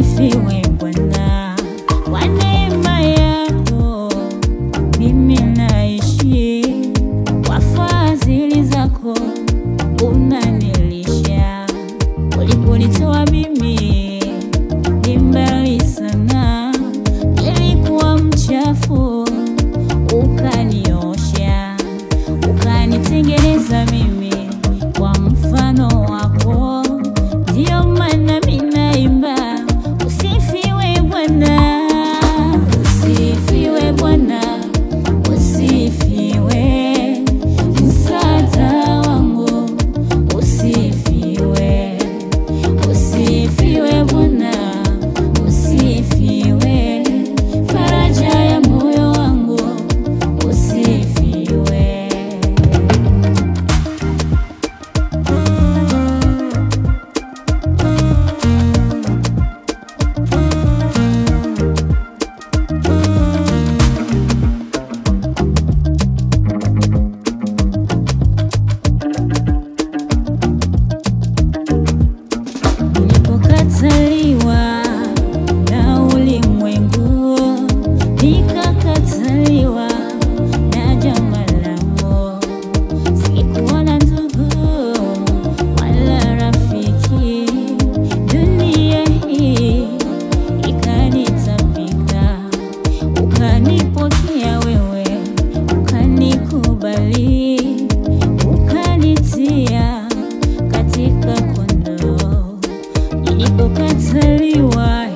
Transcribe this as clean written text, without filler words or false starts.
usifiwe Bwana, kwa neema yako mimi naishi, kwa fadhili zako unanilisha. Uliponitoa mimi ni mbali sana, nilikuwa mchafu ukaniosha, ukanitengeneza mimi kwa mfano wako. Ndio maana mimi naimba usifiwe Bwana, usifiwe Bwana, usifiwe msaada wangu, usifiwe, usifiwe Bwana, usifiwe faraja ya moyo wangu, usifiwe. Nikakataliwa na ulimwengu, nikakataliwa na jamaa langu, sikuwa na ndugu wala rafiki. Dunia hii ikanitapika, ukanipokea wewe, ukanikubali, ukanitia katika kondoo. Nilipokataliwa